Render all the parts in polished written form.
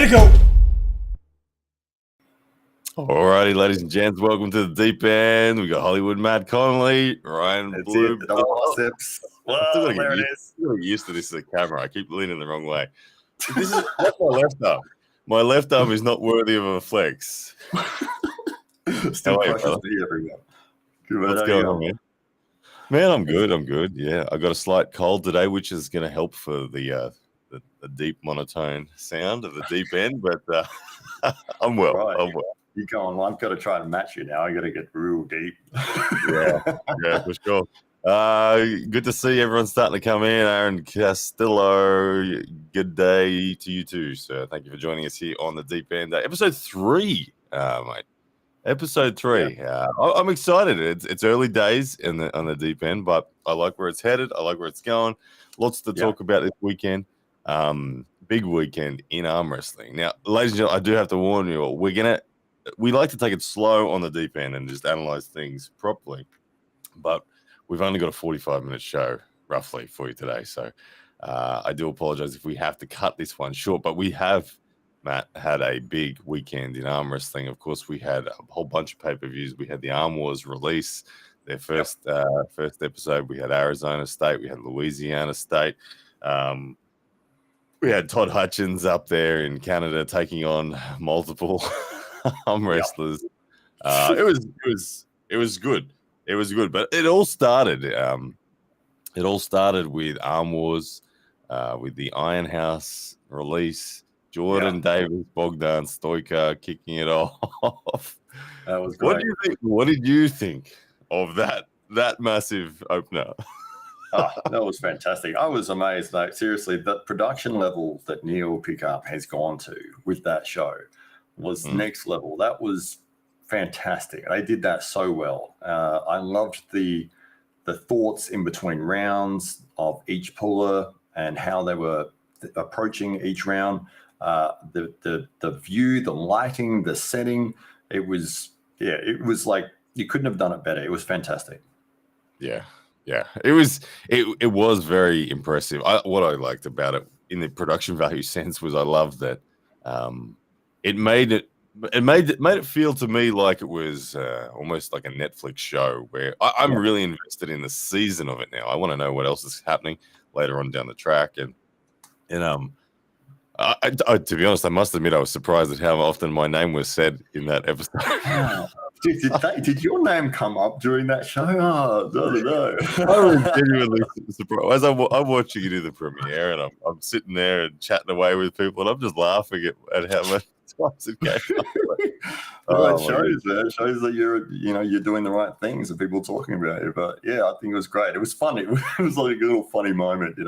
breakout. Alrighty, ladies and gents, welcome to the deep end. We got Hollywood Matt Connolly, Ryan That's Blue. it, the double biceps. Whoa, There it is. I'm get used to this as a camera. I keep leaning the wrong way. This is that's my left arm. My left arm is not worthy of a flex. Still crushes me everywhere. What's going on, man? Man, I'm good. I'm good. Yeah, I got a slight cold today, which is going to help for the deep monotone sound of the deep end. But I'm well. Right. I'm well. You go on. I've got to try and match you now. I got to get real deep. yeah, for sure. Good to see everyone starting to come in. Aaron Castillo, good day to you too. So thank you for joining us here on the deep end, episode 3, mate. Episode 3. Yeah. I'm excited. It's early days on the deep end, but I like where it's headed. I like where it's going. Lots to talk about this weekend. Big weekend in arm wrestling. Now, ladies and gentlemen, I do have to warn you all. We like to take it slow on the deep end and just analyze things properly, but we've only got a 45-minute show roughly for you today. So I do apologize if we have to cut this one short, but we have, Matt, had a big weekend in arm wrestling. Of course, we had a whole bunch of pay-per-views. We had the Arm Wars release, their first episode. We had Arizona State. We had Louisiana State. We had Todd Hutchings up there in Canada taking on multiple arm wrestlers. It was good. It was good, but it all started. It all started with Arm Wars, with the Iron House release. Jordan Davis, Bogdan Stoica kicking it off. That was great. What did you think of that massive opener? That was fantastic. I was amazed. Like, seriously, the production level that Neil Pickup has gone to with that show was next level. That was fantastic. They did that so well. I loved the thoughts in between rounds of each puller and how they were approaching each round. The view, the lighting, the setting. It was like you couldn't have done it better. It was fantastic. Yeah. It was very impressive. What I liked about it in the production value sense was I loved that it made it feel to me like it was almost like a Netflix show where I'm really invested in the season of it now. I want to know what else is happening later on down the track, and I, to be honest, I must admit I was surprised at how often my name was said in that episode. Did your name come up during that show? Oh, I don't know. I was genuinely surprised. As I'm watching you do the premiere, and I'm sitting there and chatting away with people, and I'm just laughing at how much times it came up. It shows that you're doing the right things and people talking about you. But yeah, I think it was great. It was funny. It was like a little funny moment,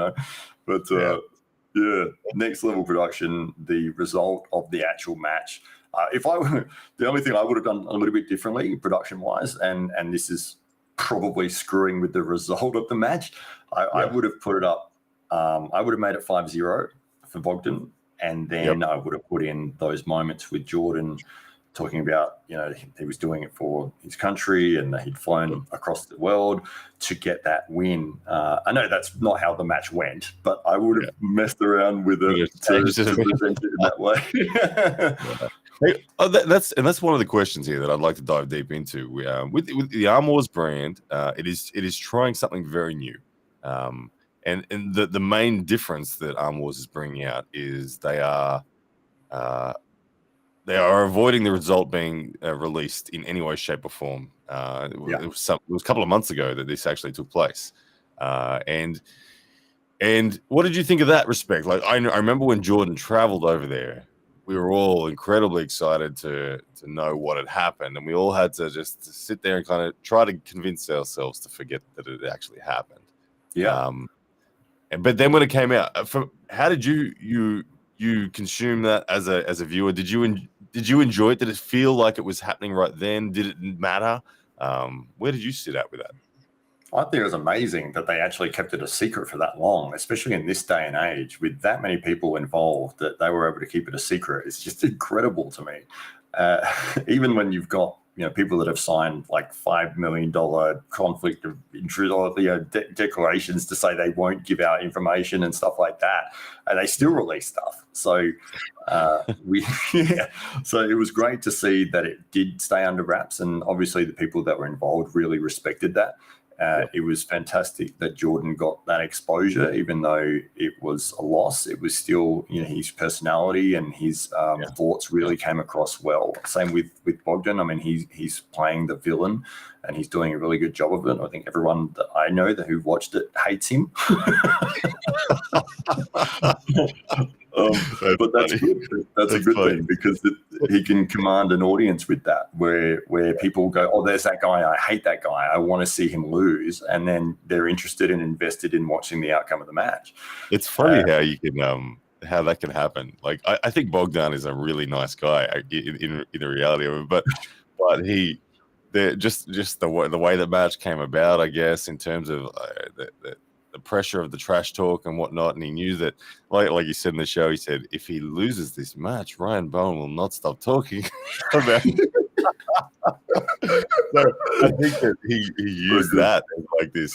But next level production. The result of the actual match. The only thing I would have done a little bit differently production wise, and this is probably screwing with the result of the match. I would have put it up. I would have made it 5-0 for Bogdan, and then I would have put in those moments with Jordan talking about, he was doing it for his country and that he'd flown across the world to get that win. I know that's not how the match went, but I would have messed around with it to present it in that way. Hey, that's one of the questions here that I'd like to dive deep into. With the Arm Wars brand, it is trying something very new, and the main difference that Arm Wars is bringing out is they are avoiding the result being released in any way, shape, or form. It was a couple of months ago that this actually took place, and what did you think of that respect? Like I remember when Jordan traveled over there. We were all incredibly excited to know what had happened, and we all had to just sit there and kind of try to convince ourselves to forget that it actually happened. Yeah. But then when it came out, how did you consume that as a viewer? Did you enjoy it? Did it feel like it was happening right then? Did it matter? Where did you sit at with that? I think it was amazing that they actually kept it a secret for that long, especially in this day and age with that many people involved, that they were able to keep it a secret. It's just incredible to me. Even when you've got, people that have signed like $5 million conflict of interest, or declarations to say they won't give out information and stuff like that, and they still release stuff. So so it was great to see that it did stay under wraps, and obviously the people that were involved really respected that. It was fantastic that Jordan got that exposure, even though it was a loss. It was still, his personality and his thoughts really came across well. Same with Bogdan. I mean, he's playing the villain, and he's doing a really good job of it. I think everyone that I know who watched it hates him. But that's good. That's a good thing, because he can command an audience with that, where people go, oh, there's that guy. I hate that guy. I want to see him lose. And then they're interested and invested in watching the outcome of the match. It's funny how you can how that can happen. Like I think Bogdan is a really nice guy in the reality of it, but just the way the match came about, I guess, in terms of the pressure of the trash talk and whatnot, and he knew that, like you said in the show, he said, if he loses this match, Ryan Bowen will not stop talking about it. So I think that he used that as like this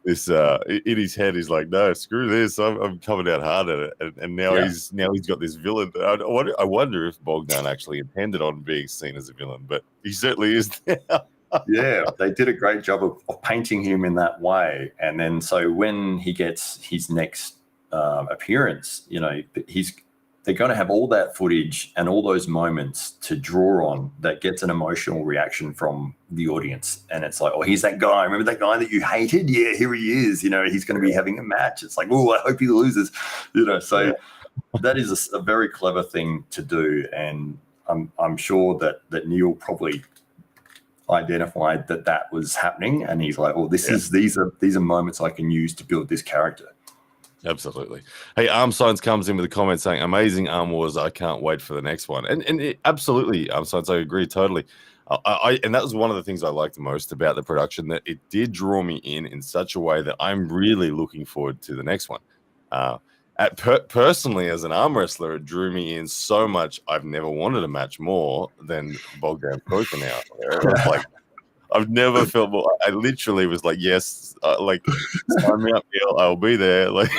in his head. He's like, no, screw this, I'm coming out hard at it, and now he's got this villain. I wonder if Bogdan actually intended on being seen as a villain, but he certainly is now. Yeah, they did a great job of painting him in that way. And then so when he gets his next appearance, they're going to have all that footage and all those moments to draw on that gets an emotional reaction from the audience. And it's like, oh, here's that guy. Remember that guy that you hated? Yeah, here he is. He's going to be having a match. It's like, oh, I hope he loses. So that is a very clever thing to do. And I'm sure that Neil probably identified that was happening, and he's like, well, these are moments I can use to build this character. Absolutely. Hey, Arm Science comes in with a comment saying, amazing Arm Wars, I can't wait for the next one. And absolutely, Arm Science, I agree totally. And that was one of the things I liked the most about the production, that it did draw me in such a way that I'm really looking forward to the next one. Personally, as an arm wrestler, it drew me in so much. I've never wanted a match more than Bogdan Broken out. Like, I've never felt more. I literally was like, yes, sign me up, Neil. I'll be there. Like,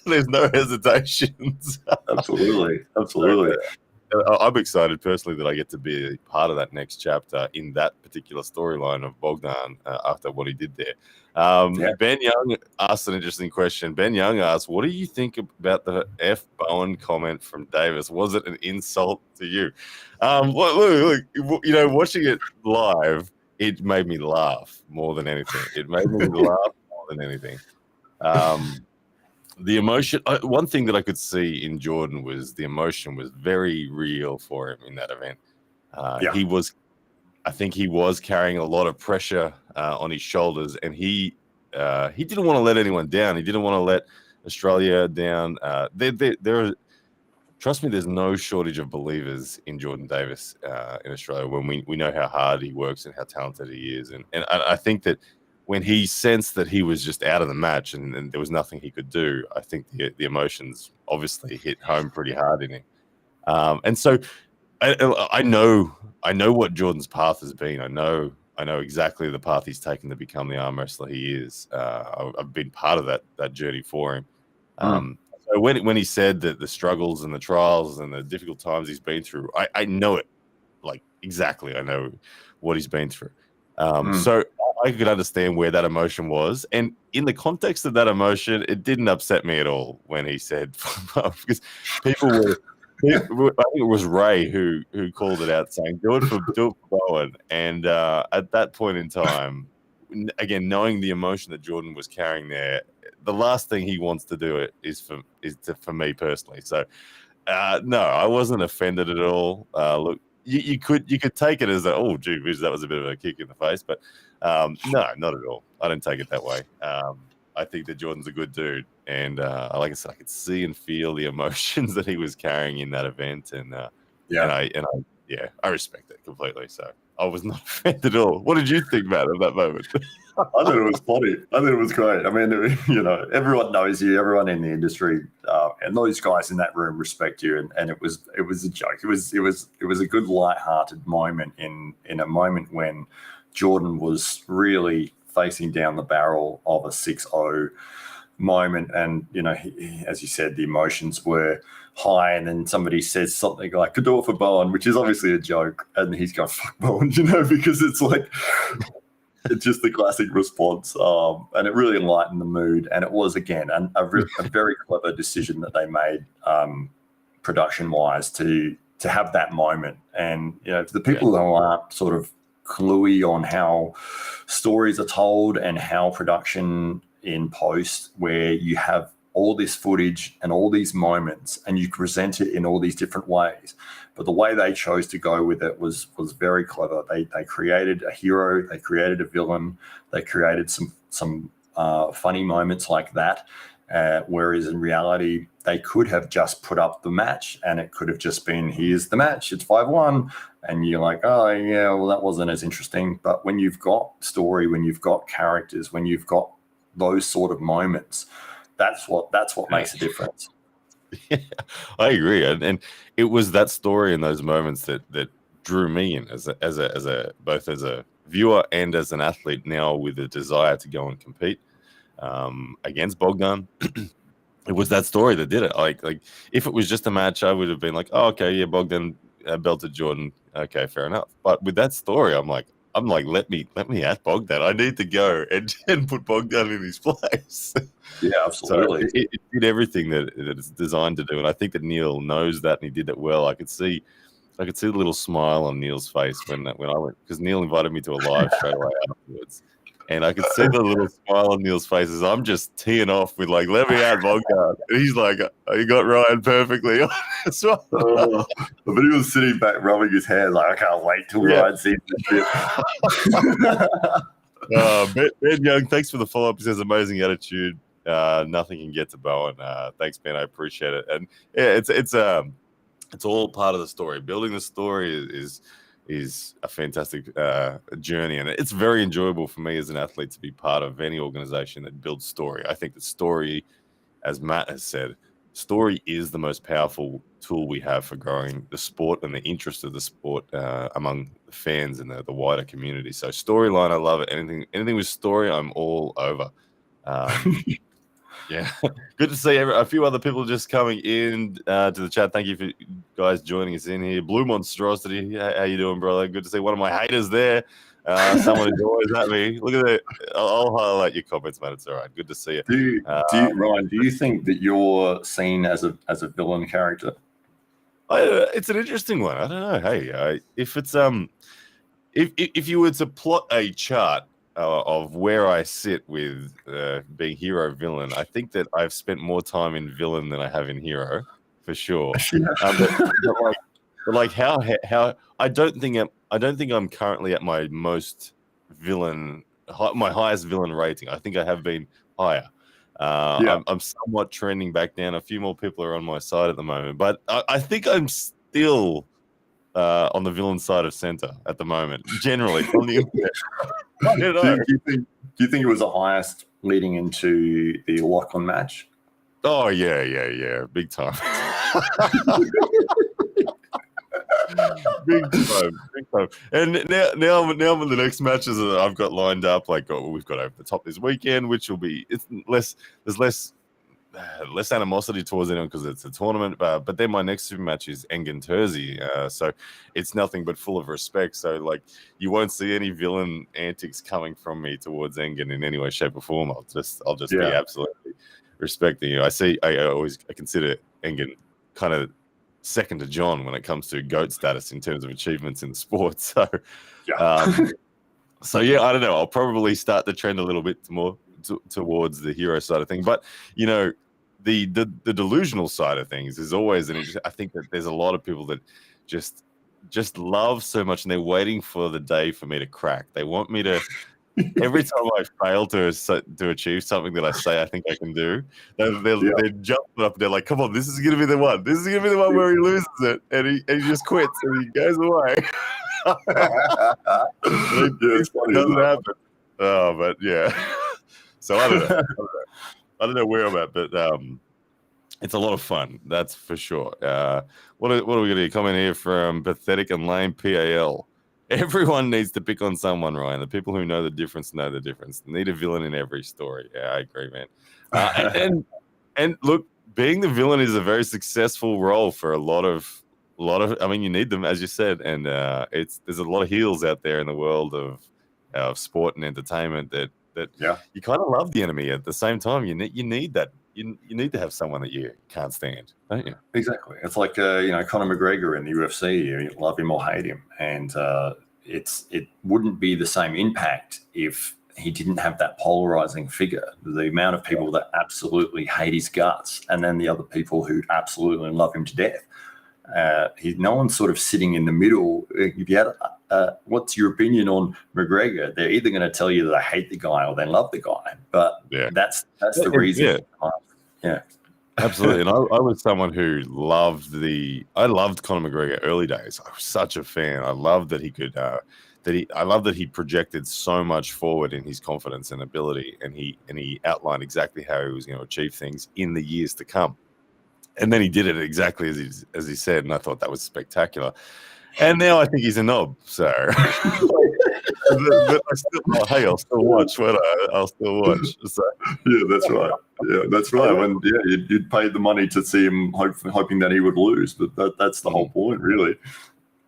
there's no hesitations. Absolutely. I'm excited personally that I get to be a part of that next chapter in that particular storyline of Bogdan after what he did there. Ben Young asked an interesting question. Ben Young asked, what do you think about the F. Bowen comment from Davis? Was it an insult to you? Look, watching it live, it made me laugh more than anything. The emotion, one thing that I could see in Jordan was the emotion was very real for him in that event. I think he was carrying a lot of pressure on his shoulders, and he didn't want to let anyone down. He didn't want to let Australia down. Trust me, there's no shortage of believers in Jordan Davis in Australia when we know how hard he works and how talented he is. And I think that when he sensed that he was just out of the match and there was nothing he could do, I think the emotions obviously hit home pretty hard in him. And so I know what Jordan's path has been. I know exactly the path he's taken to become the arm wrestler he is. I've been part of that journey for him. So when he said that the struggles and the trials and the difficult times he's been through, I know it, like, exactly. I know what he's been through. So I could understand where that emotion was. And in the context of that emotion, it didn't upset me at all when he said, because people were, I think it was Ray who called it out, saying, do it for Bowen. And at that point in time, again, knowing the emotion that Jordan was carrying there, the last thing he wants to do is for me personally. So no, I wasn't offended at all. Look, you could take it as that was a bit of a kick in the face, but no, not at all. I didn't take it that way. I think that Jordan's a good dude, and like I said, I could see and feel the emotions that he was carrying in that event, and I respect it completely. So I was not offended at all. What did you think about it at that moment? I thought it was funny. I thought it was great. I mean, everyone knows you. Everyone in the industry and those guys in that room respect you, and it was a joke. It was a good light-hearted moment in a moment when Jordan was really facing down the barrel of a 6-0 moment, and as you said, the emotions were high, and then somebody says something like "Good door for Bowen," which is obviously a joke, and he's going "Fuck Bowen," because it's like it's just the classic response, and it really lightened the mood. And it was again a very clever decision that they made, production-wise, to have that moment. And for the people who aren't sort of cluey on how stories are told and how production in post, where you have all this footage and all these moments and you present it in all these different ways, but the way they chose to go with it was very clever. They created a hero, they created a villain, they created some funny moments like that, whereas in reality they could have just put up the match and it could have just been, here's the match, it's 5-1, and you're like, oh yeah, well that wasn't as interesting. But when you've got story, when you've got characters, when you've got those sort of moments, that's what makes a difference. Yeah, I agree, and it was that story and those moments that drew me in as a both as a viewer and as an athlete now with a desire to go and compete against Bogdan. It was that story that did it. Like if it was just a match, I would have been like, oh, okay, yeah, Bogdan belted Jordan. Okay, fair enough. But with that story, I'm like, let me at Bogdan. I need to go and put Bogdan in his place. Yeah, absolutely. So it did everything that it's designed to do, and I think that Neil knows that, and he did that well. I could see the little smile on Neil's face when I went, because Neil invited me to a live straight away afterwards, and I could see the little smile on Neil's face as I'm just teeing off with like, let me out Bogdan. And he's like, oh, you got Ryan perfectly. But he was sitting back rubbing his hands like, I can't wait till Ryan sees this shit. Ben Young, thanks for the follow-up. He says amazing attitude. Nothing can get to Bowen. Thanks, Ben. I appreciate it. And yeah, it's all part of the story. Building the story is a fantastic journey, and it's very enjoyable for me as an athlete to be part of any organization that builds story. I think that story, as Matt has said, story is the most powerful tool we have for growing the sport and the interest of the sport among the fans and the wider community. So storyline, I love it. Anything with story, I'm all over. Yeah, good to see a few other people just coming in to the chat. Thank you for guys joining us in here. Blue Monstrosity, how you doing, brother? Good to see one of my haters there. Someone is always at me. Look at that. I'll highlight your comments, man. It's all right. Good to see you. Ryan, do you think that you're seen as a villain character? It's an interesting one. I don't know. Hey, if it's if you were to plot a chart of where I sit with being hero villain, I think that I've spent more time in villain than I have in hero, for sure. But like how I don't think I'm currently at my most villain, my highest villain rating. I think I have been higher. I'm somewhat trending back down. A few more people are on my side at the moment, but I think I'm still on the villain side of center at the moment. Generally, on the internet. Do you think it was the highest leading into the Lachlan match? Oh yeah, big time. Big time. And now when the next matches I've got lined up, like we've got over the top this weekend, which will be there's less animosity towards anyone because it's a tournament. But then my next super match is Engen Terzi, so it's nothing but full of respect. So like you won't see any villain antics coming from me towards Engen in any way, shape, or form. I'll just be absolutely respecting you. I consider Engen kind of second to John when it comes to GOAT status in terms of achievements in the sport. So so yeah, I don't know. I'll probably start to trend a little bit more towards the hero side of things, but you know, the delusional side of things is always I think that there's a lot of people that just love so much, and they're waiting for the day for me to crack. They want me to. Every time I fail to achieve something that I say I think I can do, they're jumping up. They're like, "Come on, this is going to be the one. This is going to be the one where he loses it, and he just quits and he goes away." It doesn't happen. Oh, but yeah. So I don't know. I don't know where I'm at, but It's a lot of fun, that's for sure. What are we going to comment here from Pathetic and Lame PAL? Everyone needs to pick on someone, Ryan. The people who know the difference know the difference. Need a villain in every story. Yeah, I agree, man. And look, being the villain is a very successful role for a lot of. I mean, you need them, as you said, and there's a lot of heels out there in the world of sport and entertainment that you kind of love the enemy. At the same time, you need that. You need to have someone that you can't stand, don't you? Exactly. It's like Conor McGregor in the UFC. You love him or hate him, and it wouldn't be the same impact if he didn't have that polarizing figure. The amount of people that absolutely hate his guts, and then the other people who absolutely love him to death. No one's sort of sitting in the middle. If you had, what's your opinion on McGregor? They're either going to tell you that they hate the guy or they love the guy. But that's the reason. Yeah. Absolutely. And I was someone who loved Conor McGregor early days. I was such a fan. I loved that he could I love that he projected so much forward in his confidence and ability, and he outlined exactly how he was going to achieve things in the years to come. And then he did it exactly as he said, and I thought that was spectacular. And now I think he's a knob. So, but I'll still watch. I'll still watch. So. Yeah, that's right. Yeah, that's right. When you'd paid the money to see him, hoping that he would lose, but that's the whole point, really.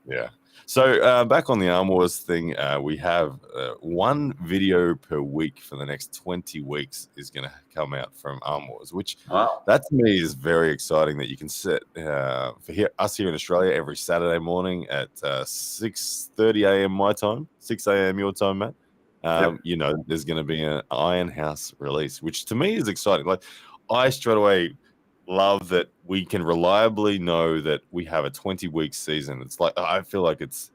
Yeah. So back on the Arm Wars thing, we have one video per week for the next 20 weeks is going to come out from Arm Wars, which that to me is very exciting that you can set for us here in Australia every Saturday morning at 6:30 a.m. my time, 6 a.m. your time, Matt. There's going to be an Iron House release, which to me is exciting. Like I straight away love that we can reliably know that we have a 20-week season. It's like I feel like it's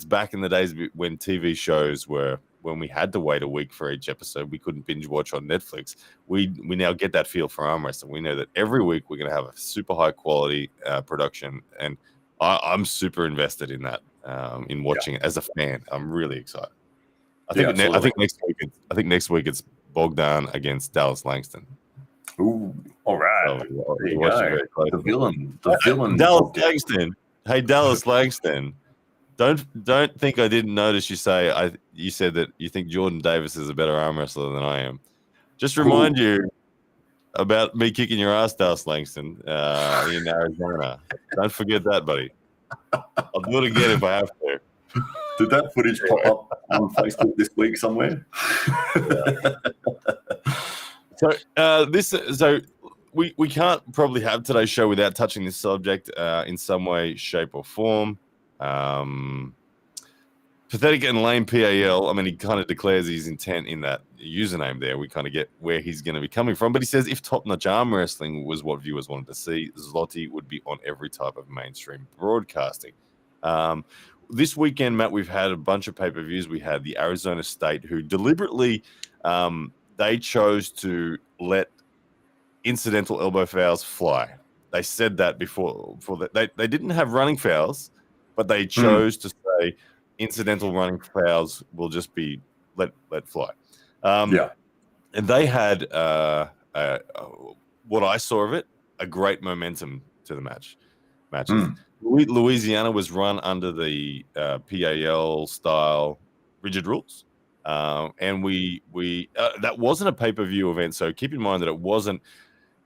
back in the days when TV shows were when we had to wait a week for each episode. We couldn't binge watch on Netflix. We now get that feel for arm wrestling. We know that every week we're going to have a super high quality production, and I'm super invested in that. In watching it as a fan, I'm really excited. I think next week it's Bogdan against Dallas Langston. Ooh, all right. So, there you go. The villain. Dallas Langston. Hey, Dallas Langston. Don't think I didn't notice you said that you think Jordan Davis is a better arm wrestler than I am. Just remind you about me kicking your ass, Dallas Langston, in Arizona. Don't forget that, buddy. I'll do it again if I have to. Did that footage pop up on Facebook this week somewhere? So we can't probably have today's show without touching this subject in some way, shape, or form. Pathetic and Lame PAL. I mean, he kind of declares his intent in that username there. We kind of get where he's going to be coming from. But he says if top-notch arm wrestling was what viewers wanted to see, Zloty would be on every type of mainstream broadcasting. This weekend, Matt, we've had a bunch of pay-per-views. We had the Arizona State, who deliberately they chose to let incidental elbow fouls fly. They said that before that they didn't have running fouls, but they chose to say incidental running fouls will just be let fly. And they had what I saw of it, a great momentum to the matches. Louisiana was run under the PAL style rigid rules. And we that wasn't a pay-per-view event, so keep in mind that it wasn't.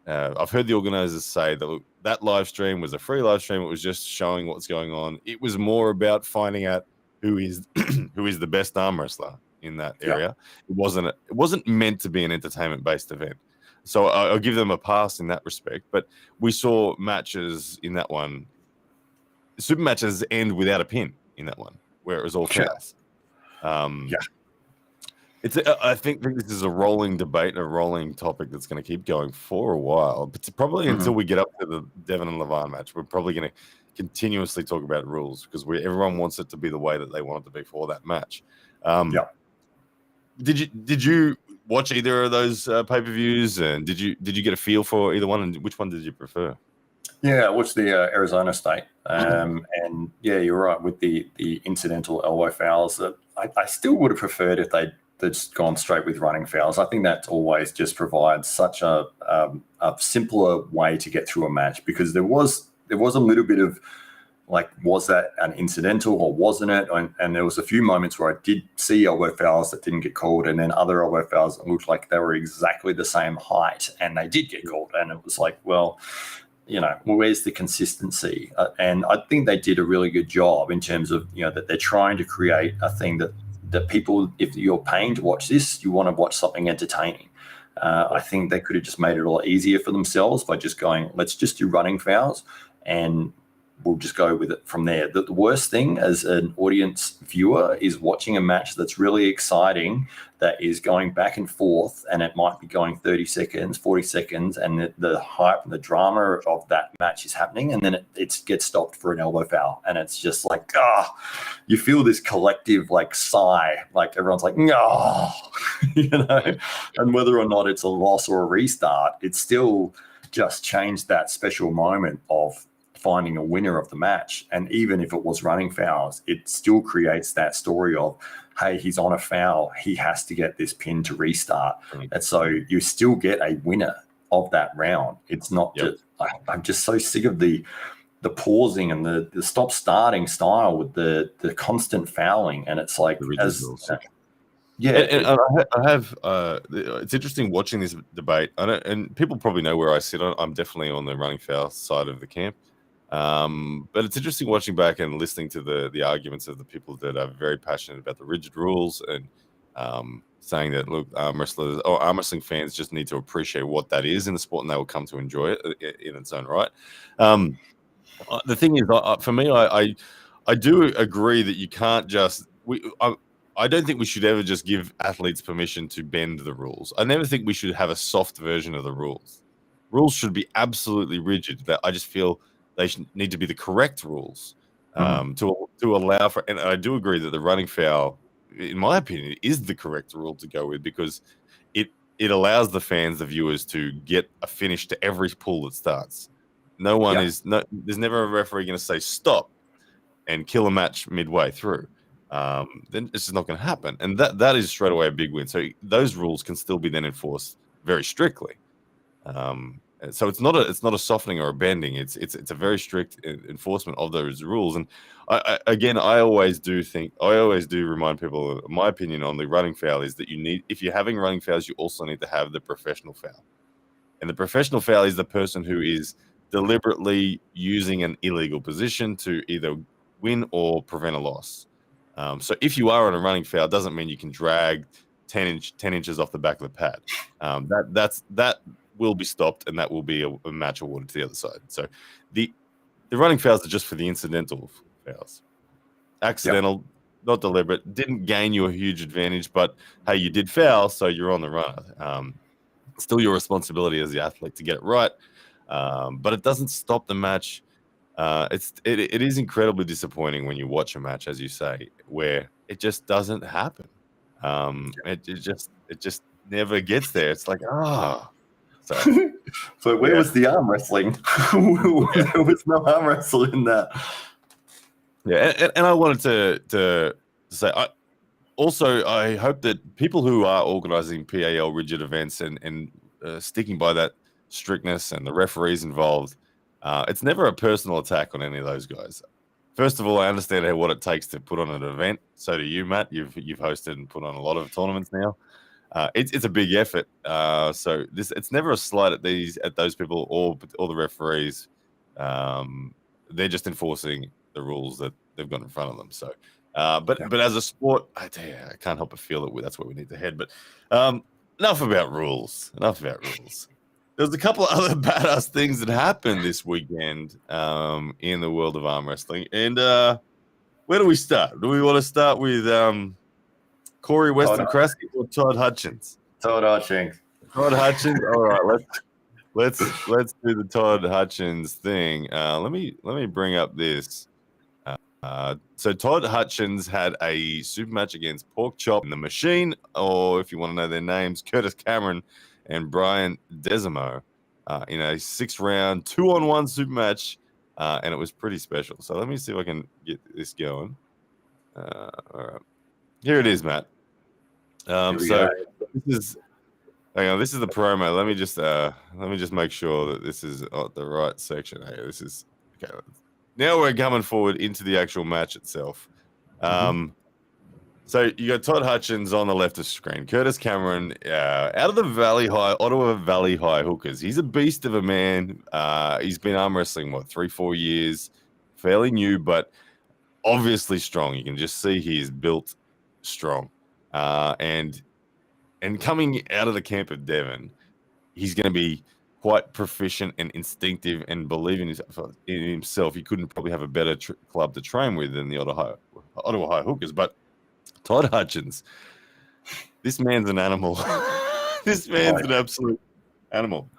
I've heard the organizers say that live stream was a free live stream. It was just showing what's going on. It was more about finding out who is the best arm wrestler in that area. It wasn't meant to be an entertainment-based event. So I'll give them a pass in that respect. But we saw matches in that one. Super matches end without a pin in that one, where it was all chaos. I think this is a rolling debate, a rolling topic that's going to keep going for a while. But probably until we get up to the Devon and Levine match, we're probably going to continuously talk about rules because everyone wants it to be the way that they want it to be for that match. Did you watch either of those pay-per-views, and did you get a feel for either one, and which one did you prefer? Yeah, I watched the Arizona State, and you're right with the incidental elbow fouls. That I still would have preferred if they that's gone straight with running fouls. I think that always just provides such a simpler way to get through a match, because there was a little bit of like, was that an incidental or wasn't it? And there was a few moments where I did see elbow fouls that didn't get called, and then other elbow fouls that looked like they were exactly the same height and they did get called. And it was like, well, where's the consistency? And I think they did a really good job in terms of, that they're trying to create a thing that people, if you're paying to watch this, you want to watch something entertaining. I think they could have just made it a lot easier for themselves by just going, let's just do running fouls and we'll just go with it from there. The worst thing as an audience viewer is watching a match that's really exciting, that is going back and forth, and it might be going 30 seconds, 40 seconds, and the hype and the drama of that match is happening, and then it gets stopped for an elbow foul. And it's just like, you feel this collective like sigh, like everyone's like, no, and whether or not it's a loss or a restart, it's still just changed that special moment of finding a winner of the match. And even if it was running fouls, it still creates that story of, hey, he's on a foul, he has to get this pin to restart. And so you still get a winner of that round. It's not just, I'm just so sick of the pausing and the stop starting style with the constant fouling. And it's like, it's interesting watching this debate. And people probably know where I sit on. I'm definitely on the running foul side of the camp. But it's interesting watching back and listening to the arguments of the people that are very passionate about the rigid rules and saying that, look, arm wrestling fans just need to appreciate what that is in the sport, and they will come to enjoy it in its own right. The thing is, for me, I do agree that you can't just I don't think we should ever just give athletes permission to bend the rules. I never think we should have a soft version of the rules. Rules should be absolutely rigid. That I just feel they need to be the correct rules to allow for. And I do agree that the running foul, in my opinion, is the correct rule to go with, because it allows the fans, the viewers, to get a finish to every pull that starts. There's never a referee going to say stop and kill a match midway through. Then it's just not going to happen, and that is straight away a big win. So those rules can still be then enforced very strictly. So it's not a softening or a bending. It's a very strict enforcement of those rules. And I always do remind people, my opinion on the running foul is that if you're having running fouls, you also need to have the professional foul. And the professional foul is the person who is deliberately using an illegal position to either win or prevent a loss. So if you are on a running foul, doesn't mean you can drag 10 inches off the back of the pad. That will be stopped, and that will be a match awarded to the other side. So the running fouls are just for the incidental fouls. Accidental, not deliberate, didn't gain you a huge advantage, but hey, you did foul, so you're on the runner. Still your responsibility as the athlete to get it right, but it doesn't stop the match. It is incredibly disappointing when you watch a match, as you say, where it just doesn't happen. It just never gets there. It's like, So where was the arm wrestling? There was no arm wrestling in that. Yeah, and I wanted to say, I hope that people who are organizing PAL rigid events and sticking by that strictness, and the referees involved, it's never a personal attack on any of those guys. First of all, I understand what it takes to put on an event. So do you, Matt. You've hosted and put on a lot of tournaments now. It's a big effort. So it's never a slight at those people or the referees. They're just enforcing the rules that they've got in front of them. So, but as a sport, I can't help but feel that that's where we need to head. But enough about rules. There's a couple of other badass things that happened this weekend in the world of arm wrestling. And where do we start? Do we want to start with Corey Weston-Kraske or Todd Hutchings? Todd Hutchings. Todd Hutchings. All right, let's do the Todd Hutchings thing. Let me bring up this. So Todd Hutchings had a super match against Pork Chop and the Machine, or if you want to know their names, Curtis Cameron and Brian Desimo, in a 6-round 2-on-1 super match, and it was pretty special. So let me see if I can get this going. All right, here it is, Matt. Here we So go. this is hang on. This is the promo. Let me just make sure that this is the right section. Hey, this is okay. Now we're coming forward into the actual match itself. So you got Todd Hutchings on the left of screen, Curtis Cameron out of the Ottawa Valley High Hookers. He's a beast of a man. He's been arm wrestling, 3-4 years, fairly new, but obviously strong. You can just see he is built strong. And coming out of the camp of Devon, he's going to be quite proficient and instinctive and believe in himself. He couldn't probably have a better club to train with than the Ottawa High Hookers, but Todd Hutchings, this man's an animal. This man's an absolute animal.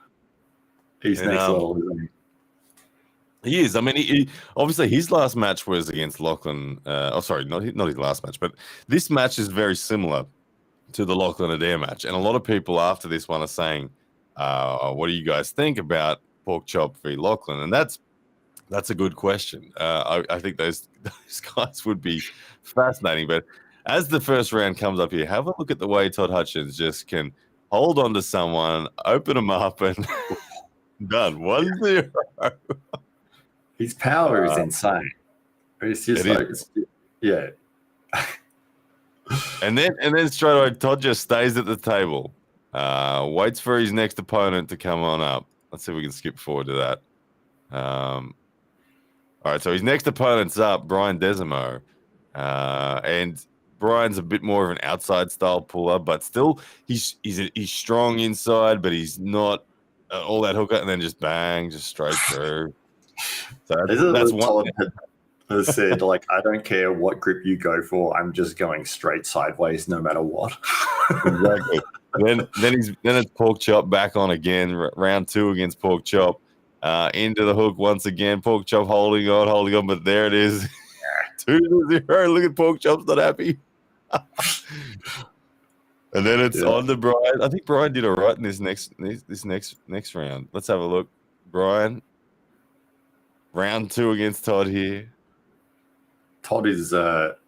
He's next level, isn't he? He is. I mean, he obviously his last match was against Lachlan. Not his last match, but this match is very similar to the Lachlan Adair match. And a lot of people after this one are saying, what do you guys think about Pork Chop v Lachlan? And that's a good question. I think those guys would be fascinating, but as the first round comes up here, have a look at the way Todd Hutchings just can hold on to someone, open them up, and done. 1-0. His power is insane. It's just yeah. And then straight away, Todd just stays at the table, waits for his next opponent to come on up. Let's see if we can skip forward to that. All right, so his next opponent's up, Brian Desimo, and Brian's a bit more of an outside style puller, but still he's strong inside, but he's not all that hooker, and then just bang, just straight through. So that's one. Has said, like, I don't care what grip you go for, I'm just going straight sideways no matter what. Exactly. then it's Pork Chop back on again, round 2 against Pork Chop. Into the hook once again. Pork Chop holding on, but there it is. 2-0. Look at Pork Chop's not happy. And then it's on to Brian. I think Brian did all right in this next round. Let's have a look. Brian, round 2 against Todd here. Todd is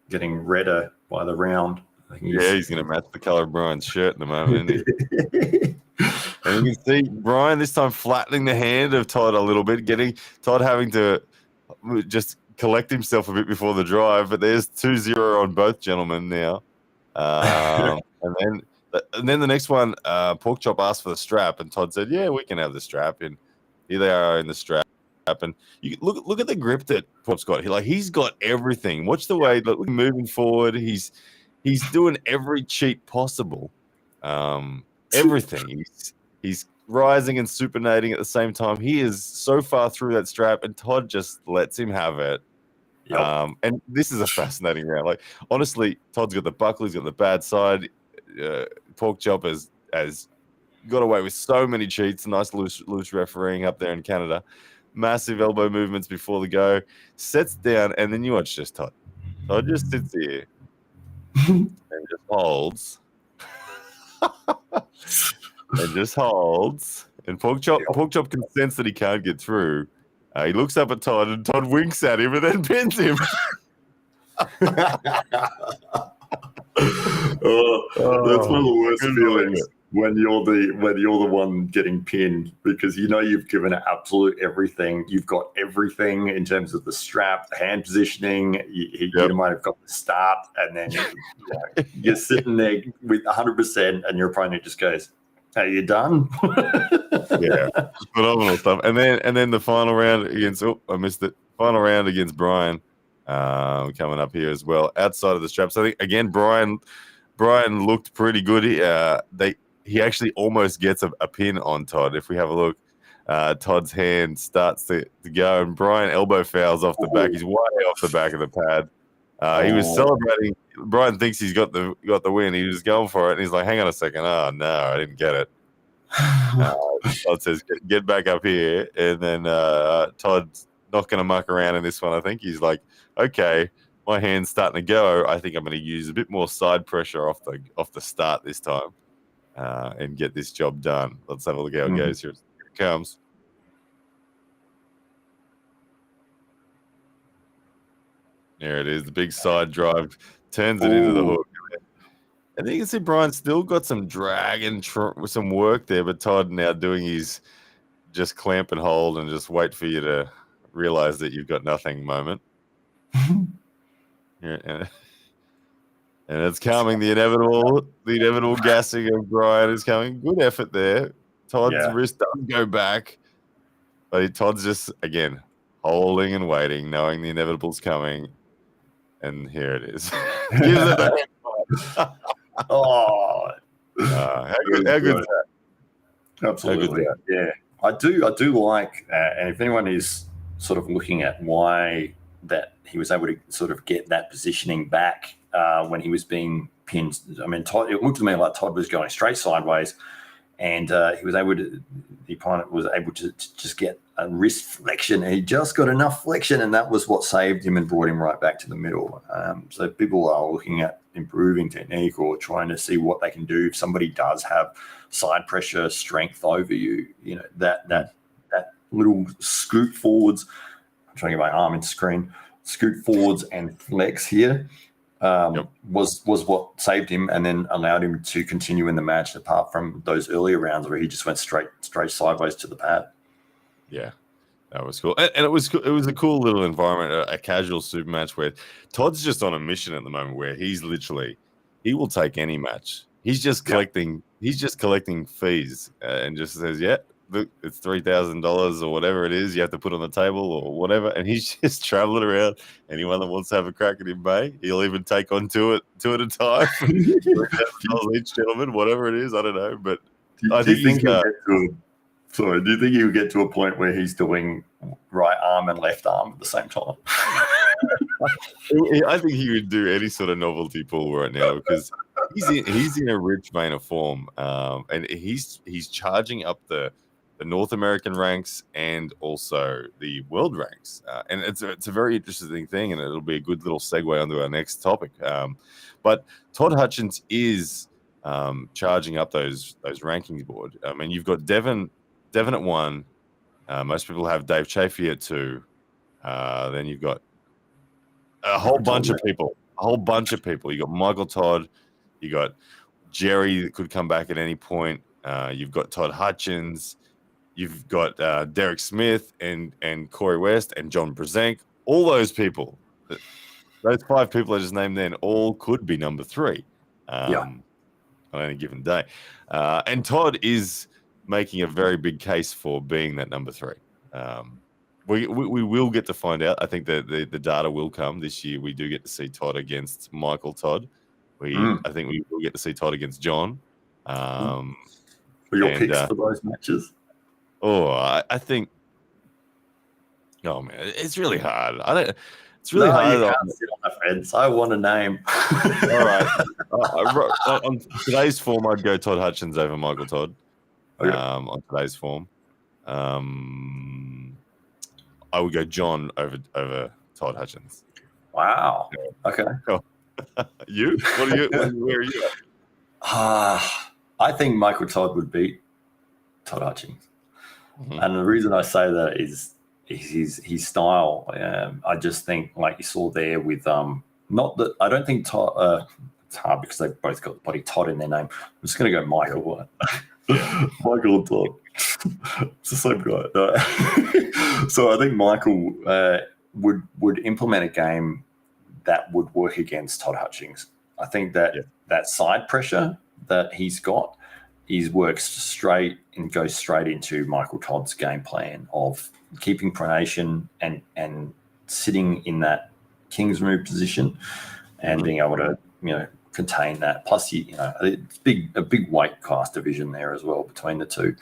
getting redder by the round. He's going to match the color of Brian's shirt in the moment, isn't he? And you can see Brian this time flattening the hand of Todd a little bit, getting Todd having to just collect himself a bit before the drive. But there's 2-0 on both gentlemen now. And then the next one, Pork Chop asked for the strap, and Todd said, "Yeah, we can have the strap." And here they are in the strap. And you look at the grip that Pork's got. He's got everything. Watch the way look moving forward. He's doing every cheat possible. Everything. He's rising and supinating at the same time. He is so far through that strap, and Todd just lets him have it. Yep. And this is a fascinating round. Like, honestly, Todd's got the buckle. He's got the bad side. Pork Chop has got away with so many cheats. Nice loose refereeing up there in Canada. Massive elbow movements before the go. Sets down, and then you watch just Todd. Todd just sits here and just holds. And just holds. And Pork Chop can sense that he can't get through. He looks up at Todd, and Todd winks at him and then pins him. That's one of the worst feelings when you're the one getting pinned, because you know you've given it absolute everything. You've got everything in terms of the strap, the hand positioning. You might have got the start, and then you're sitting there with 100%, and your opponent just goes, "Are you done?" Yeah, phenomenal stuff. And then the final round against I missed it. Final round against Brian, coming up here as well, outside of the straps. I think again Brian looked pretty good. He actually almost gets a pin on Todd. If we have a look, Todd's hand starts to go, and Brian elbow fouls off the back. He's way off the back of the pad. He was celebrating. Brian thinks he's got the win. He was going for it, and he's like, "Hang on a second. Oh no, I didn't get it." Todd says, "Get back up here," and then Todd's not going to muck around in this one. I think he's like, "Okay, my hand's starting to go. I think I'm going to use a bit more side pressure off the start this time, and get this job done." Let's have a look how it goes. Here it comes. There it is. The big side drive turns it into the hook. I think you can see Brian still got some drag and some work there, but Todd now doing his just clamp and hold and just wait for you to realize that you've got nothing moment. Yeah, and it's coming. The inevitable gassing of Brian is coming. Good effort there. Todd's wrist doesn't go back, but Todd's just again holding and waiting, knowing the inevitable's coming. And here it is. Gives it the how good is that? Absolutely. Yeah. I do like, and if anyone is sort of looking at why that he was able to sort of get that positioning back when he was being pinned. I mean, Todd, it looked to me like Todd was going straight sideways, and the opponent was able to just get a wrist flexion. He just got enough flexion, and that was what saved him and brought him right back to the middle. So people are looking at improving technique or trying to see what they can do if somebody does have side pressure strength over you. You know, that little scoot forwards. I'm trying to get my arm in screen. Scoot forwards and flex here was what saved him and then allowed him to continue in the match, apart from those earlier rounds where he just went straight sideways to the pad. Yeah, that was cool. And it was a cool little environment, a casual super match where Todd's just on a mission at the moment where he will take any match. He's just collecting fees and just says, look, it's $3,000 or whatever it is you have to put on the table or whatever, and he's just traveling around. Anyone that wants to have a crack at him, he'll even take on two at a time. $3,000 each, gentlemen, whatever it is, I don't know, but I think he's do you think he'll get to a point where he's doing right arm and left arm at the same time? I think he would do any sort of novelty pull right now because he's in a rich vein of form, and he's charging up the North American ranks and also the world ranks, and it's a very interesting thing, and it'll be a good little segue onto our next topic. But Todd Hutchings is charging up those rankings board. I mean, you've got Devin at 1. Most people have Dave Chafee at 2. Then you've got a whole bunch of people. You got Michael Todd. You got Jerry that could come back at any point. You've got Todd Hutchings. You've got Derek Smith and Corey West and John Brzenk. All those people, those 5 people I just named then, all could be number 3 on any given day. And Todd is making a very big case for being that number 3. We will get to find out. I think that the data will come this year. We do get to see Todd against Michael Todd. I think we will get to see Todd against John. For your picks for those matches? I think. Oh man, it's really hard. It's really hard. You can't sit on the fence. I want a name. All right. On today's form, I'd go Todd Hutchings over Michael Todd. Okay. On today's form, I would go John over Todd Hutchings. Wow. Okay. You? Where are you at? I think Michael Todd would beat Todd Hutchings. Mm-hmm. And the reason I say that is his style. I just think, like you saw there with not that I don't think Todd. It's hard because they've both got the bloody Todd in their name. I'm just going to go Michael. Michael and Todd. It's the same guy. So I think Michael would implement a game that would work against Todd Hutchings. I think that side pressure that he's got works straight and goes straight into Michael Todd's game plan of keeping pronation and sitting in that king's move position and being able to contain that. Plus, it's a big weight class division there as well between the two.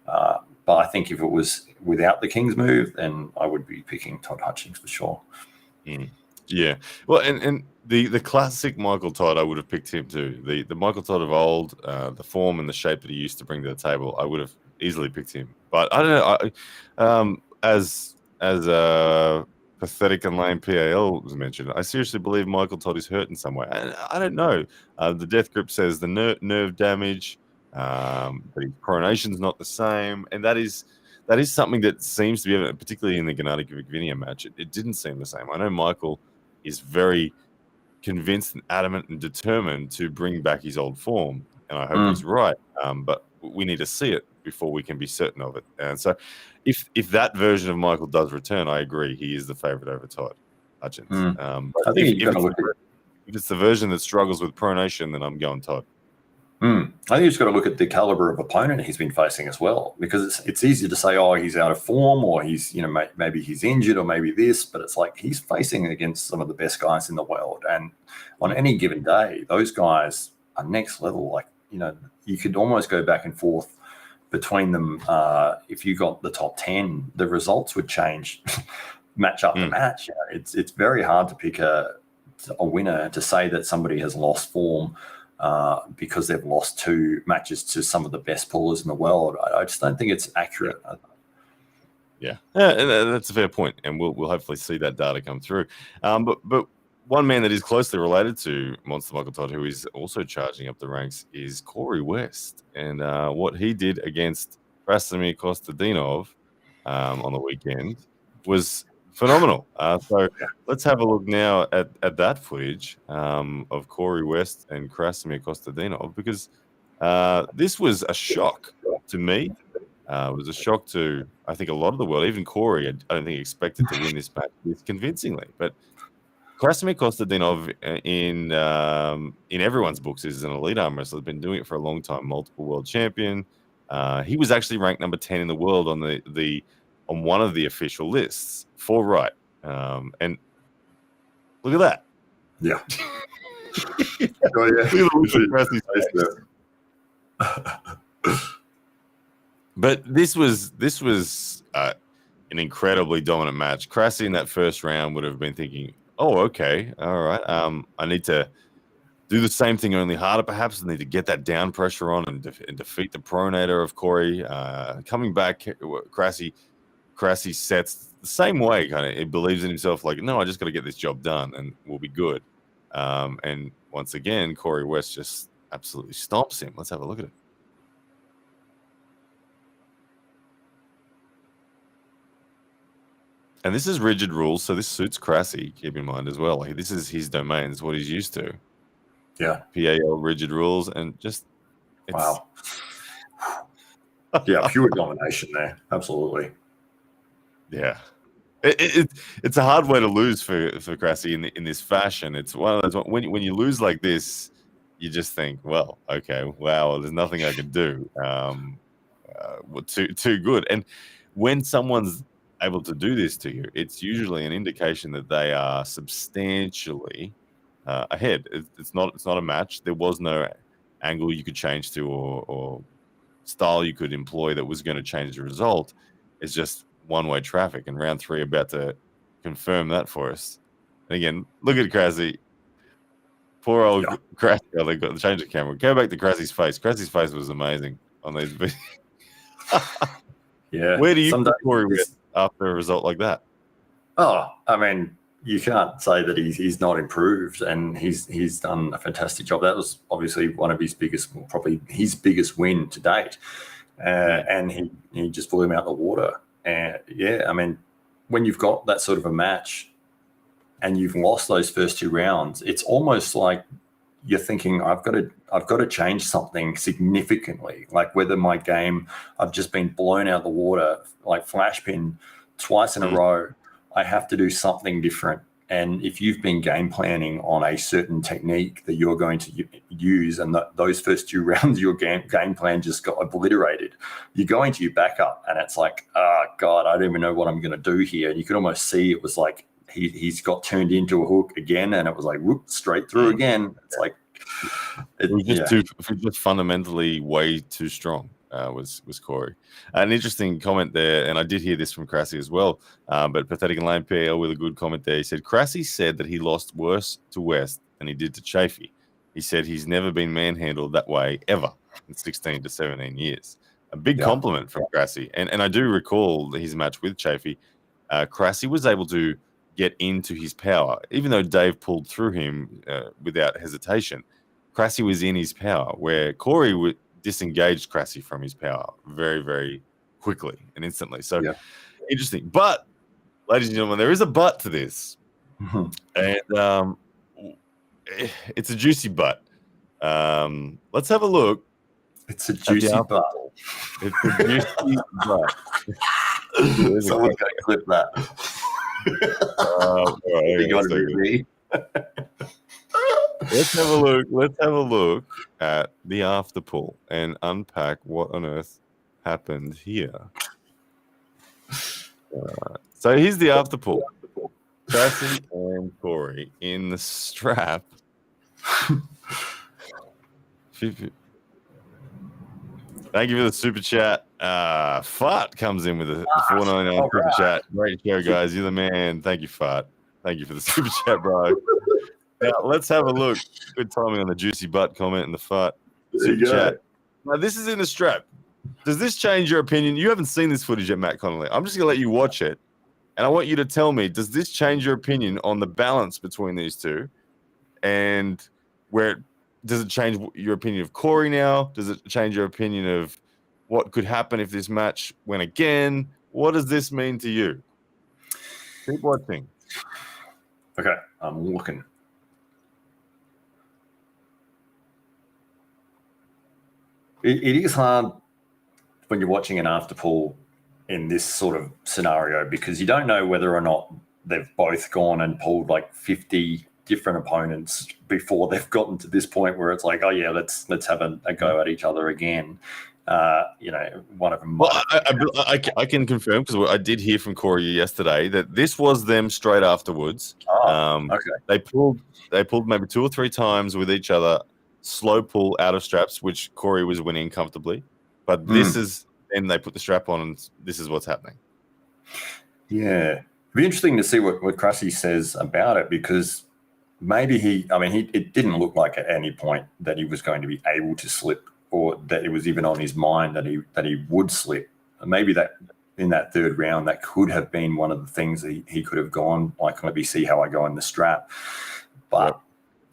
But I think if it was without the king's move, then I would be picking Todd Hutchings for sure. Yeah. Well, and the classic Michael Todd, I would have picked him too. The Michael Todd of old, the form and the shape that he used to bring to the table, I would have easily picked him. But I don't know. As pathetic and lame PAL was mentioned, I seriously believe Michael Todd is hurt in some way. I don't know. The death grip says the nerve damage, but his coronation's not the same, and that is something that seems to be evident, particularly in the Gennady Golovkin match. It didn't seem the same. I know Michael is very convinced and adamant and determined to bring back his old form. And I hope he's right. But we need to see it before we can be certain of it. And so if that version of Michael does return, I agree. He is the favorite over Todd Hutchings. I think you've got to look at... If it's the version that struggles with pronation, then I'm going Todd. I think you've just got to look at the caliber of opponent he's been facing as well, because it's easy to say, oh, he's out of form, or he's, maybe he's injured, or maybe this, but it's like he's facing against some of the best guys in the world. And on any given day, those guys are next level. Like, you could almost go back and forth between them. If you got the top 10, the results would change match up to match. It's very hard to pick a winner, to say that somebody has lost form because they've lost 2 matches to some of the best pullers in the world. I just don't think it's accurate. Yeah, that's a fair point, and we'll hopefully see that data come through. But one man that is closely related to Monster Michael Todd, who is also charging up the ranks, is Corey West, and what he did against Krasimir Kostadinov on the weekend was phenomenal. So let's have a look now at that footage of Corey West and Krasimir Kostadinov, because this was a shock to me. It was a shock to, I think, a lot of the world. Even Corey, I don't think, expected to win this match convincingly. But Krasimir Kostadinov, in everyone's books, is an elite arm wrestler. He's been doing it for a long time, multiple world champion. He was actually ranked number 10 in the world on on one of the official lists for Right. And look at that. Yeah. But this was an incredibly dominant match. Krasi in that first round would have been thinking, oh, okay, all right. I need to do the same thing, only harder, perhaps. I need to get that down pressure on and defeat the pronator of Corey. Coming back, Krasi sets the same way, kind of. It believes in himself, like, no, I just got to get this job done and we'll be good. And once again, Corey West just absolutely stomps him. Let's have a look at it. And this is rigid rules, so this suits Krasi, keep in mind as well. Like, this is his domain, it's what he's used to. Yeah. PAL rigid rules, and just wow. Yeah, pure domination there. Absolutely. Yeah. It's a hard way to lose for Krasi in this fashion. It's one of those, when you lose like this, you just think, well, okay, wow, there's nothing I can do. Too good. And when someone's able to do this to you, it's usually an indication that they are substantially ahead. It's not a match. There was no angle you could change to or style you could employ that was going to change the result. It's just one-way traffic, and round 3 about to confirm that for us. And again, look at Krasi. Poor old Krasi. Oh, they got to change the camera. Go back to Krasi's face. Krasi's face was amazing on these videos. Yeah. Where do you put Corey West after a result like that? Oh, I mean, you can't say that he's not improved, and he's done a fantastic job. That was obviously one of his biggest, probably his biggest win to date, and he just blew him out the water. And yeah, I mean, when you've got that sort of a match and you've lost those first 2 rounds, it's almost like you're thinking, I've got to change something significantly. Like whether my game, I've just been blown out the water, like flash pin twice in a row. I have to do something different. And if you've been game planning on a certain technique that you're going to use, and those first 2 rounds, your game plan just got obliterated, you go into your backup and it's like, oh, God, I don't even know what I'm going to do here. And you could almost see it was like he's got turned into a hook again, and it was like, whoop, straight through again. It's like, it was just fundamentally way too strong. Was Corey. An interesting comment there, and I did hear this from Krasi as well, but Pathetic and Lame PL with a good comment there. He said, Krasi said that he lost worse to West than he did to Chafee. He said he's never been manhandled that way ever in 16 to 17 years. A big compliment from Krasi. And I do recall his match with Chafee. Krasi was able to get into his power. Even though Dave pulled through him without hesitation, Krasi was in his power, where Corey disengaged Krasi from his power very, very quickly and instantly. So interesting. But, ladies and gentlemen, there is a but to this. And it's a juicy butt. Let's have a look. It's a juicy butt. It's a juicy butt. Someone's going to clip that. Let's have a look. Let's have a look at the after pool and unpack what on earth happened here. So here's the after pool. Cressy and Corey in the strap. Thank you for the super chat. Fart comes in with a $4.99 super chat. Great show, guys. You're the man. Thank you, Fart. Thank you for the super chat, bro. Now, let's have a look. Good timing on the juicy butt comment and the fart super chat. Now, this is in the strap. Does this change your opinion? You haven't seen this footage yet, Matt Connolly. I'm just going to let you watch it. And I want you to tell me, does this change your opinion on the balance between these two? And does it change your opinion of Corey now? Does it change your opinion of what could happen if this match went again? What does this mean to you? Keep watching. Okay, I'm looking. It is hard when you're watching an after pool in this sort of scenario because you don't know whether or not they've both gone and pulled like 50 different opponents before they've gotten to this point where it's like, oh yeah, let's have a go at each other again. One of them. Well, I can confirm because I did hear from Corey yesterday that this was them straight afterwards. Okay. They pulled maybe 2 or 3 times with each other, slow pull out of straps, which Corey was winning comfortably. But this is, and they put the strap on, and this is what's happening. Yeah, it'd be interesting to see what Cressy says about it because maybe it didn't look like at any point that he was going to be able to slip or that it was even on his mind that he would slip. Maybe that in that third round, that could have been one of the things that he could have gone, like, let me see how I go in the strap. But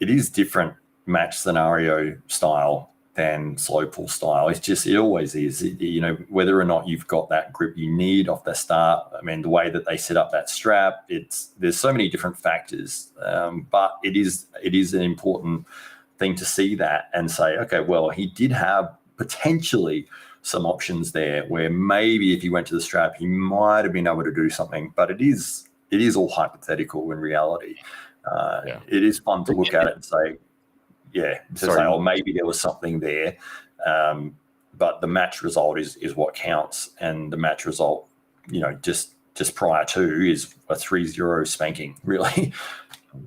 it is different match scenario style than slow pull style. It always is. Whether or not you've got that grip you need off the start. I mean, the way that they set up that strap, there's so many different factors. But it is an important thing to see that and say, okay, well, he did have potentially some options there where maybe if he went to the strap, he might have been able to do something. But it is all hypothetical in reality. It is fun to look at it and say, maybe there was something there. But the match result is what counts. And the match result, just prior to is a 3-0 spanking, really.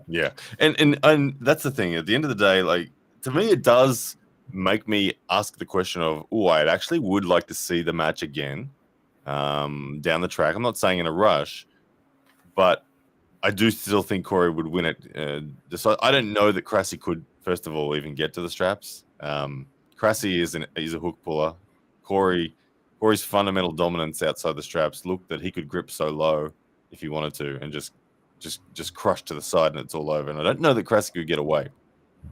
Yeah. And that's the thing. At the end of the day, like, to me, it does make me ask the question of, I actually would like to see the match again down the track. I'm not saying in a rush, but I do still think Corey would win it. So I don't know that Cressy could, first of all, even get to the straps. Cressy is a hook puller. Corey's fundamental dominance outside the straps looked that he could grip so low if he wanted to and just crush to the side and it's all over. And I don't know that Cressy could get away.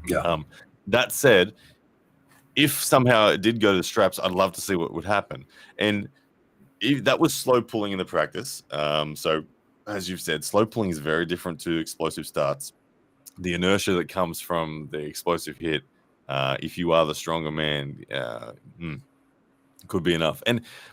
Yeah. That said, if somehow it did go to the straps, I'd love to see what would happen. And that was slow pulling in the practice. So as you've said, slow pulling is very different to explosive starts. The inertia that comes from the explosive hit, if you are the stronger man, could be enough.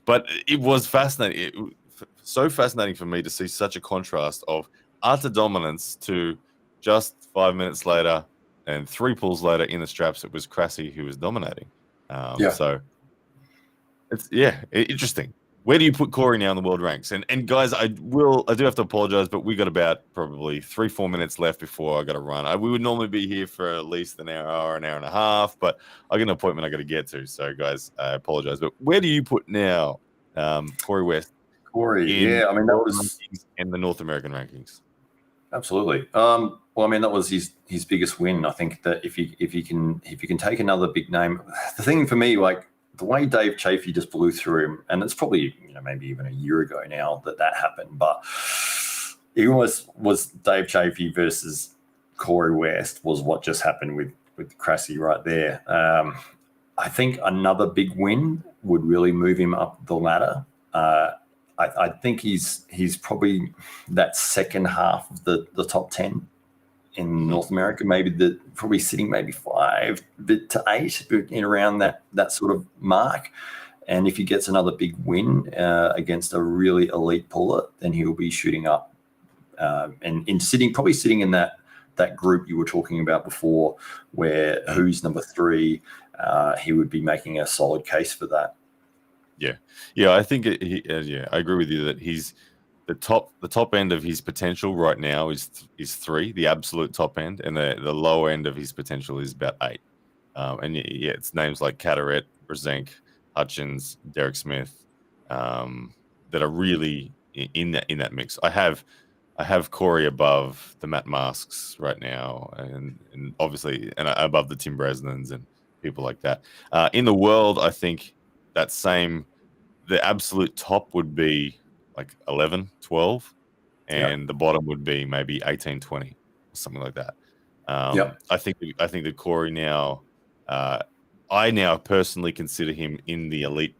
But it was fascinating. So fascinating for me to see such a contrast of utter dominance to just 5 minutes later and 3 pulls later in the straps, it was Cressy who was dominating. So it's interesting. Where do you put Corey now in the world ranks? And guys, I do have to apologize, but we got about probably 3-4 minutes left before I got to run. We would normally be here for at least an hour and a half, but I got an appointment I got to get to. So guys, I apologize. But where do you put now Corey West? That was in the North American rankings. Absolutely. That was his biggest win. I think that if you can take another big name, the thing for me, like the way Dave Chafee just blew through him, and it's probably maybe even a year ago now that happened, but it was Dave Chafee versus Corey West was what just happened with Cressy right there. I think another big win would really move him up the ladder. I think he's probably that second half of the top 10 in North America, probably sitting maybe 5 to 8 in around that sort of mark. And if he gets another big win against a really elite puller, then he will be shooting up and probably sitting in that group you were talking about before, where who's number 3, he would be making a solid case for that. Yeah, I think I agree with you that he's the top end of his potential right now is 3, the absolute top end, and the low end of his potential is about 8. And it's names like Cataret, Brzenk, Hutchins, Derek Smith that are really in that mix. I have Corey above the Matt Masks right now, and obviously and above the Tim Bresnans and people like that. In the world, I think the absolute top would be like 11, 12, and the bottom would be maybe 18, 20, or something like that. I think that Corey now, I now personally consider him in the elite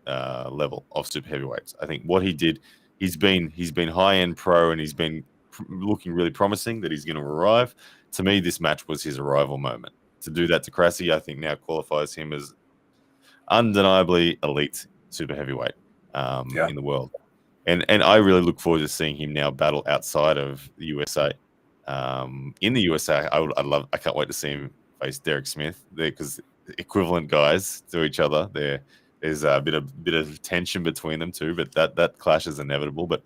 level of super heavyweights. I think what he did, he's been high end pro, and he's been looking really promising that he's going to arrive. To me, this match was his arrival moment. To do that to Cressy, I think now qualifies him as undeniably elite super heavyweight in the world. And I really look forward to seeing him now battle outside of the USA. In the USA, I can't wait to see him face Derek Smith there, because equivalent guys to each other. There's a bit of tension between them too, but that clash is inevitable. But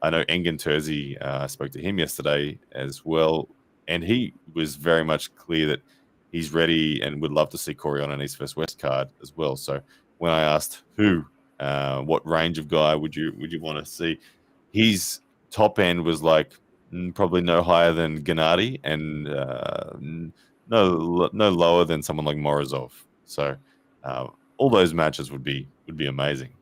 I know Engen Terzi, spoke to him yesterday as well, and he was very much clear that he's ready and would love to see Corey on an East vs West card as well. So when I asked what range of guy would you want to see, his top end was like probably no higher than Gennady, and no lower than someone like Morozov. So all those matches would be amazing.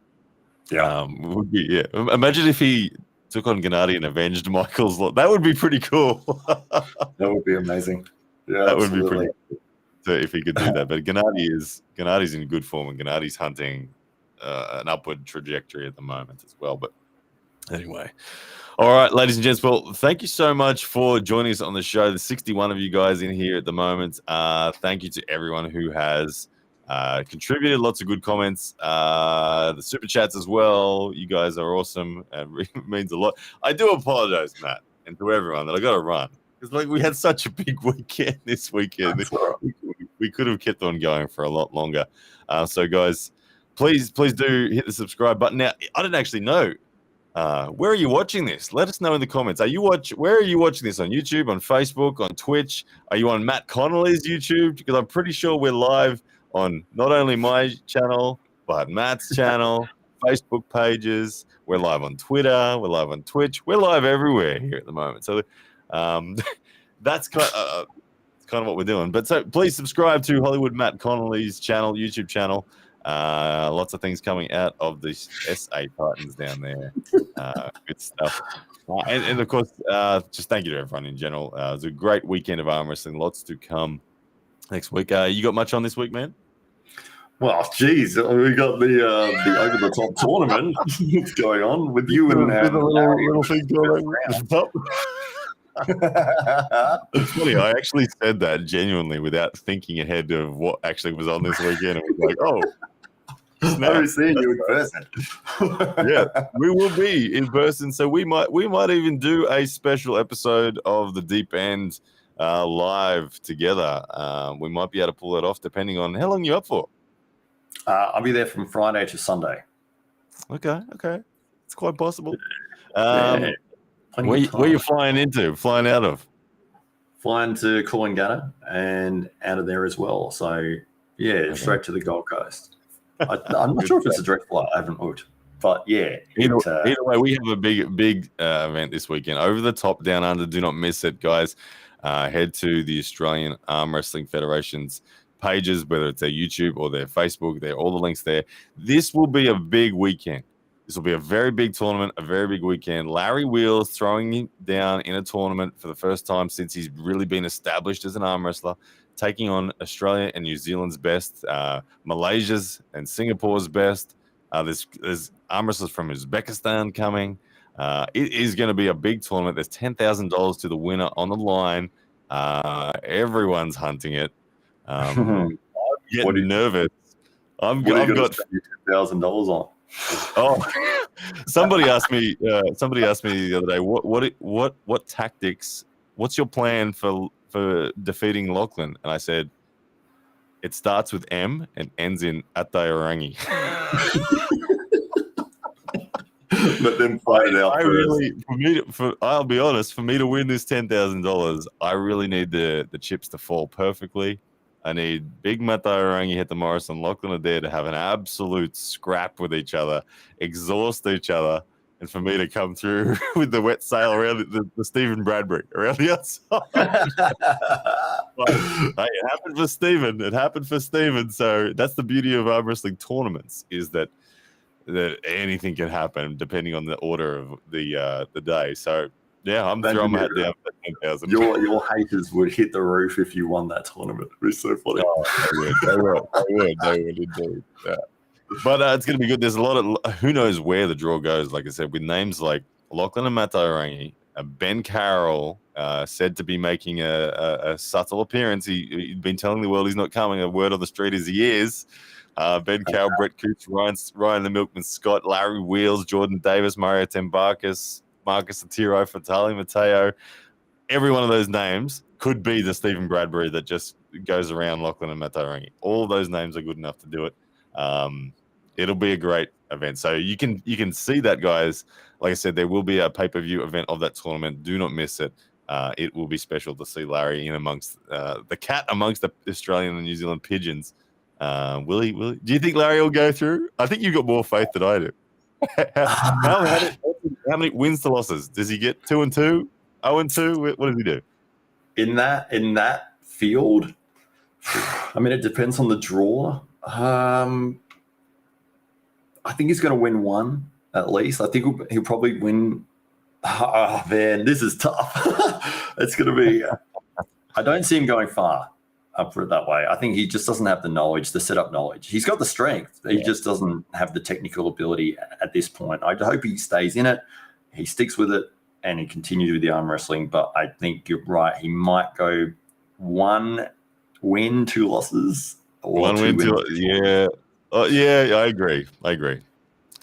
Imagine if he took on Gennady and avenged Michael's lot. That would be pretty cool. That would be amazing. Yeah, that would be pretty cool if he could do that. But Gennady's in good form, and Gennady's hunting an upward trajectory at the moment as well. But anyway, all right, ladies and gents, well, thank you so much for joining us on the show. There's 61 of you guys in here at the moment. Thank you to everyone who has contributed. Lots of good comments. The super chats as well. You guys are awesome. It means a lot. I do apologize, Matt, and to everyone that I got to run. Because we had such a big weekend this weekend. We could have kept on going for a lot longer. So, guys, please do hit the subscribe button. Now, I didn't actually know. Where are you watching this? Let us know in the comments. Where are you watching this? On YouTube, on Facebook, on Twitch? Are you on Matt Connolly's YouTube? Because I'm pretty sure we're live on not only my channel, but Matt's channel, Facebook pages. We're live on Twitter. We're live on Twitch. We're live everywhere here at the moment. So that's kind of what we're doing. But so please subscribe to Hollywood Matt Connolly's channel, YouTube channel. Lots of things coming out of the SA Titans down there. Good stuff. And of course, just thank you to everyone in general. It was a great weekend of arm wrestling. Lots to come next week. You got much on this week, man? Well, geez, we got the over the top tournament going on with you and little thing going on. It's funny. I actually said that genuinely without thinking ahead of what actually was on this weekend. It was like, oh, I've never seen you in person. Yeah, we will be in person. So we might even do a special episode of the Deep End live together. We might be able to pull that off depending on how long you're up for. I'll be there from Friday to Sunday. Okay. It's quite possible. Where you flying out of? Flying to Coolangatta and out of there as well. So, straight to the Gold Coast. I'm not sure if it's a direct flight. I haven't looked. But, yeah. Either way, we have a big event this weekend. Over the Top, Down Under. Do not miss it, guys. Head to the Australian Arm Wrestling Federation's pages, whether it's their YouTube or their Facebook. There, all the links there. This will be a big weekend. This will be a very big tournament, a very big weekend. Larry Wheels throwing him down in a tournament for the first time since he's really been established as an arm wrestler, taking on Australia and New Zealand's best, Malaysia's and Singapore's best. There's arm wrestlers from Uzbekistan coming. It is going to be a big tournament. There's $10,000 to the winner on the line. Everyone's hunting it. I'm What getting nervous. What are you going to spend your $10,000 on? Oh, somebody asked me the other day, what tactics? What's your plan for defeating Lachlan? And I said, it starts with M and ends in Atayarangi. But then fight it out first. I'll be honest, for me to win this $10,000, I really need the chips to fall perfectly. I need Big Matayarangi, Heta Morris, and Lachlan Adair to have an absolute scrap with each other, exhaust each other, and for me to come through with the wet sail around the Stephen Bradbury around the outside. Hey, it happened for Stephen. It happened for Stephen. So that's the beauty of arm wrestling tournaments, is that anything can happen depending on the order of the day. So yeah, I'm throwing my hat down for 10,000. Your haters would hit the roof if you won that tournament. It'd be so funny. Oh, they would indeed. Yeah. But it's going to be good. There's a lot of, who knows where the draw goes, like I said, with names like Lachlan and Matayarangi, Ben Carroll, said to be making a subtle appearance. He'd been telling the world he's not coming. A word on the street is he is. Ben Carroll, Brett Cooch, Ryan the Milkman Scott, Larry Wheels, Jordan Davis, Mario Tembarkis, Marcus Atiro, Fatali Mateo. Every one of those names could be the Stephen Bradbury that just goes around Lachlan and Matayarangi. All those names are good enough to do it. It'll be a great event. So you can see that, guys. Like I said, there will be a pay-per-view event of that tournament. Do not miss it. It will be special to see Larry in amongst the cat amongst the Australian and New Zealand pigeons. Will he? Do you think Larry will go through? I think you've got more faith than I do. How many wins to losses? Does he get 2-2, 0-2? What does he do? In that field, I mean, it depends on the draw. I think he's going to win one at least. I think he'll probably win. Oh man, this is tough. It's going to be. I don't see him going far. I'll put it that way. I think he just doesn't have the knowledge, the setup knowledge. He's got the strength. He just doesn't have the technical ability at this point. I hope he stays in it. He sticks with it and he continues with the arm wrestling. But I think you're right. He might go 1 win, 2 losses. Or 1 win, 2 yeah. Yeah, I agree.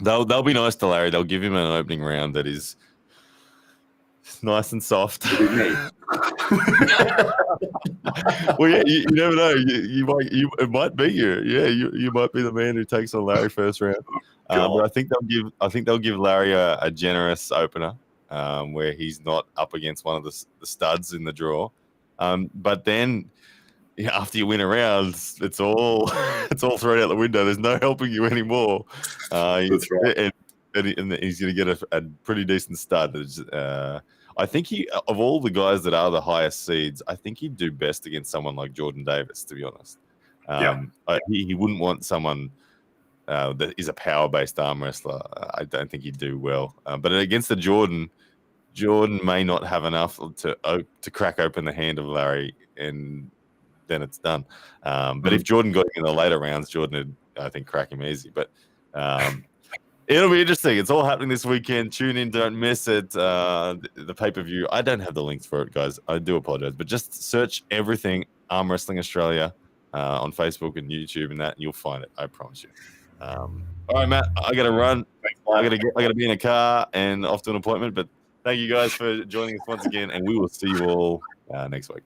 They'll be nice to Larry. They'll give him an opening round that is nice and soft. Well, yeah, you never know. It might be you. Yeah, you might be the man who takes on Larry first round. But I think they'll give Larry a generous opener, where he's not up against one of the studs in the draw. But then, after you win a round, it's all thrown out the window. There's no helping you anymore. That's right. And he's going to get a pretty decent stud. I think of all the guys that are the highest seeds, I think he'd do best against someone like Jordan Davis, to be honest. He wouldn't want someone that is a power-based arm wrestler. I don't think he'd do well. But against the Jordan may not have enough to crack open the hand of Larry, and then it's done. But if Jordan got in the later rounds, Jordan would, I think, crack him easy. But it'll be interesting. It's all happening this weekend. Tune in. Don't miss it. The pay-per-view. I don't have the links for it, guys. I do apologize. But just search everything Arm Wrestling Australia on Facebook and YouTube and that, and you'll find it. I promise you. All right, Matt. I got to run. I got to be in a car and off to an appointment. But thank you guys for joining us once again, and we will see you all next week.